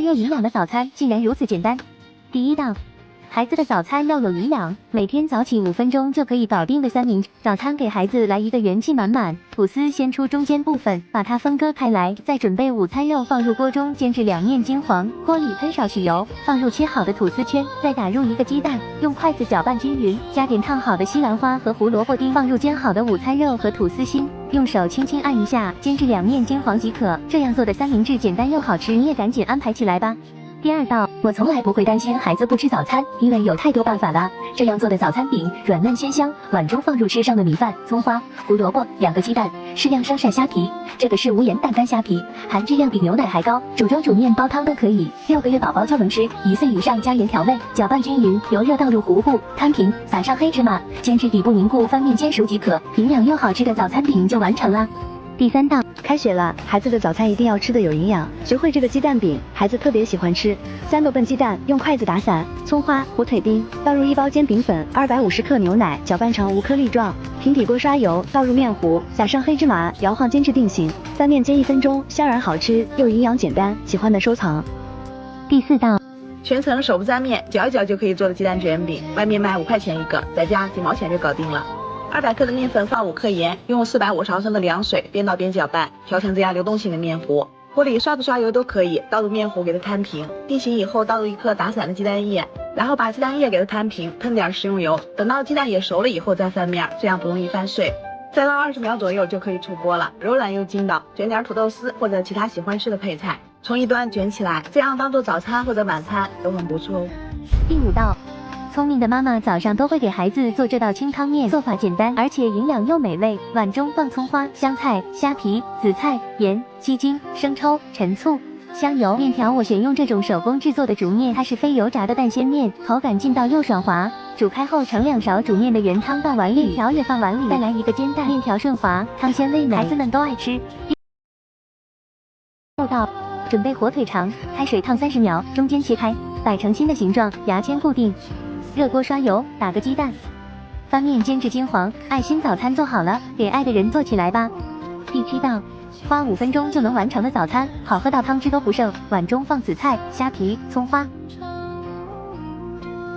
又营养的早餐竟然如此简单。第一道，孩子的早餐要有营养，每天早起5分钟就可以搞定的三明治。早餐给孩子来一个元气满满，吐司先出中间部分，把它分割开来，再准备午餐肉放入锅中煎至两面金黄，锅里喷少许油，放入切好的吐司圈，再打入一个鸡蛋，用筷子搅拌均匀，加点烫好的西兰花和胡萝卜丁，放入煎好的午餐肉和吐司心，用手轻轻按一下，煎至两面金黄即可。这样做的三明治简单又好吃，你也赶紧安排起来吧。第二道，我从来不会担心孩子不吃早餐，因为有太多办法了。这样做的早餐饼软嫩鲜香，碗中放入吃上的米饭、葱花、胡萝卜，2个鸡蛋，适量烧晒虾皮。这个是无盐蛋干虾皮，含质量比牛奶还高，煮粥煮面煲汤都可以，6个月宝宝就能吃，1岁以上加盐调味，搅拌均匀，油热倒入糊糊，摊平，撒上黑芝麻，煎至底部凝固，翻面煎熟即可。营养又好吃的早餐饼就完成了。第三道，开学了，孩子的早餐一定要吃的有营养。学会这个鸡蛋饼，孩子特别喜欢吃。3个笨鸡蛋，用筷子打散，葱花、火腿丁，倒入1包煎饼粉，250克牛奶，搅拌成无颗粒状。平底锅刷油，倒入面糊，撒上黑芝麻，摇晃煎至定型。翻面煎1分钟，香软好吃，又营养简单，喜欢的收藏。第4道，全程手不沾面，搅一搅就可以做的鸡蛋卷饼，外面卖5块钱一个，在家几毛钱就搞定了。200克的面粉放5克盐，用450毫升的凉水边倒边搅拌，调成这样流动性的面糊。锅里刷不刷油都可以，倒入面糊给它摊平，定型以后倒入1颗打散的鸡蛋液，然后把鸡蛋液给它摊平，喷点食用油，等到鸡蛋也熟了以后再翻面，这样不容易翻碎。再捞20秒左右就可以出锅了，柔软又筋道，卷点土豆丝或者其他喜欢吃的配菜，从一端卷起来，这样当做早餐或者晚餐都很不错哦。第5道，聪明的妈妈早上都会给孩子做这道清汤面，做法简单，而且营养又美味。碗中放葱花、香菜、虾皮、紫菜、盐、鸡精、生抽、陈醋、香油。面条我选用这种手工制作的竹面，它是非油炸的蛋鲜面，口感劲道又爽滑。煮开后盛2勺煮面的原汤到碗里，面条也放碗里，再来一个煎蛋，面条顺滑，汤鲜味美，孩子们都爱吃。第6道，准备火腿肠，开水烫30秒，中间切开，摆成心的形状，牙签固定。热锅刷油，打个鸡蛋，翻面煎至金黄，爱心早餐做好了，给爱的人做起来吧。第7道，花5分钟就能完成的早餐，好喝到汤汁都不剩。碗中放紫菜、虾皮、葱花、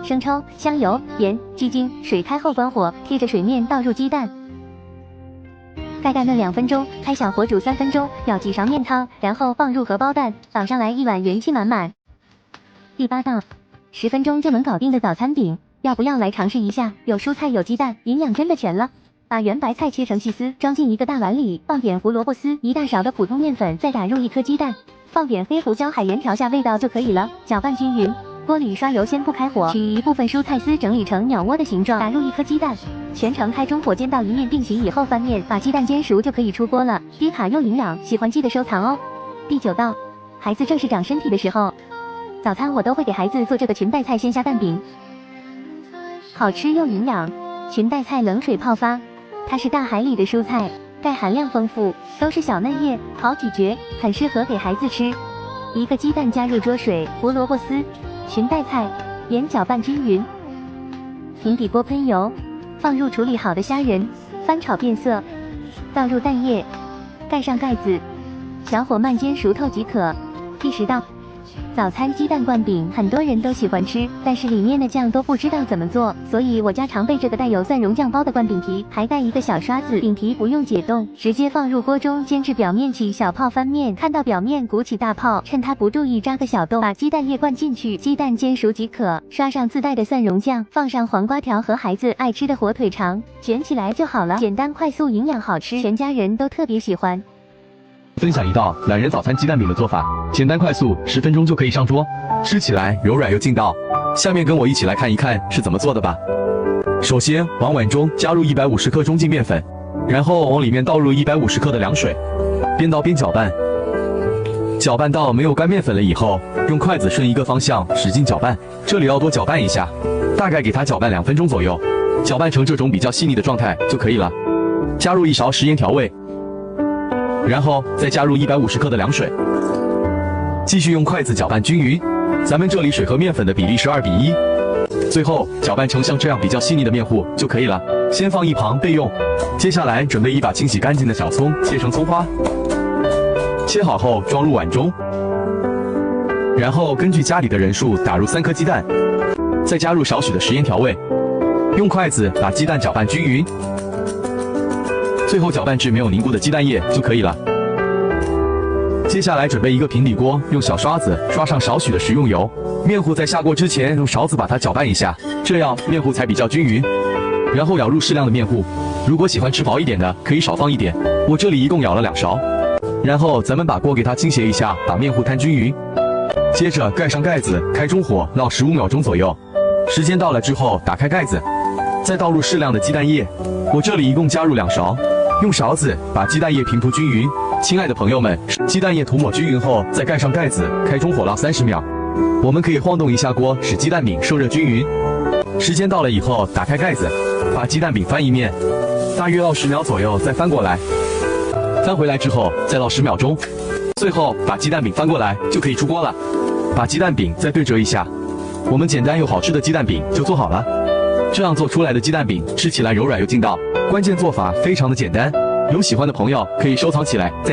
生抽、香油、盐、鸡精，水开后关火，贴着水面倒入鸡蛋，盖盖焖2分钟，开小火煮3分钟，舀几勺面汤，然后放入荷包蛋，绑上来1碗元气满满。第8道，10分钟就能搞定的早餐饼，要不要来尝试一下？有蔬菜有鸡蛋，营养真的全了。把圆白菜切成细丝，装进一个大碗里，放点胡萝卜丝，1大勺的普通面粉，再打入1颗鸡蛋，放点黑胡椒、海盐调下味道就可以了。搅拌均匀，锅里刷油，先不开火，取一部分蔬菜丝整理成鸟窝的形状，打入1颗鸡蛋，全程开中火煎到一面定型以后翻面，把鸡蛋煎熟就可以出锅了。低卡又营养，喜欢记得收藏哦。第9道，孩子正是长身体的时候，早餐我都会给孩子做这个裙带菜鲜虾蛋饼，好吃又营养。裙带菜冷水泡发，它是大海里的蔬菜，钙含量丰富，都是小嫩叶，好咀嚼，很适合给孩子吃。1个鸡蛋加入焯水，胡萝卜丝、裙带菜、盐搅拌均匀，平底锅喷油，放入处理好的虾仁，翻炒变色，倒入蛋液，盖上盖子，小火慢煎熟透即可。第10道，早餐鸡蛋灌饼，很多人都喜欢吃，但是里面的酱都不知道怎么做，所以我家常备这个带有蒜蓉酱包的灌饼皮，还带一个小刷子，饼皮不用解冻，直接放入锅中煎至表面起小泡翻面，看到表面鼓起大泡，趁它不注意扎个小洞，把鸡蛋液灌进去，鸡蛋煎熟即可。刷上自带的蒜蓉酱，放上黄瓜条和孩子爱吃的火腿肠，卷起来就好了，简单快速营养好吃，全家人都特别喜欢。分享一道懒人早餐鸡蛋饼的做法，简单快速，10分钟就可以上桌，吃起来柔软又劲道。下面跟我一起来看一看是怎么做的吧。首先往碗中加入150克中筋面粉，然后往里面倒入150克的凉水，边倒边搅拌，搅拌到没有干面粉了以后，用筷子顺一个方向使劲搅拌，这里要多搅拌一下，大概给它搅拌2分钟左右，搅拌成这种比较细腻的状态就可以了。加入1勺食盐调味，然后再加入150克的凉水，继续用筷子搅拌均匀。咱们这里水和面粉的比例是2比1，最后搅拌成像这样比较细腻的面糊就可以了，先放一旁备用。接下来准备一把清洗干净的小葱，切成葱花，切好后装入碗中，然后根据家里的人数打入3颗鸡蛋，再加入少许的食盐调味，用筷子把鸡蛋搅拌均匀，最后搅拌至没有凝固的鸡蛋液就可以了。接下来准备一个平底锅，用小刷子刷上少许的食用油，面糊在下锅之前用勺子把它搅拌一下，这样面糊才比较均匀。然后舀入适量的面糊，如果喜欢吃薄一点的可以少放一点，我这里一共舀了2勺。然后咱们把锅给它倾斜一下，把面糊摊均匀。接着盖上盖子，开中火烙15秒钟左右。时间到了之后，打开盖子，再倒入适量的鸡蛋液，我这里一共加入2勺。用勺子把鸡蛋液平涂均匀。亲爱的朋友们，鸡蛋液涂抹均匀后，再盖上盖子，开中火烙30秒。我们可以晃动一下锅，使鸡蛋饼受热均匀。时间到了以后，打开盖子，把鸡蛋饼翻一面，大约烙10秒左右，再翻过来。翻回来之后，再烙10秒钟。最后把鸡蛋饼翻过来就可以出锅了。把鸡蛋饼再对折一下，我们简单又好吃的鸡蛋饼就做好了。这样做出来的鸡蛋饼吃起来柔软又劲道，关键做法非常的简单。有喜欢的朋友可以收藏起来。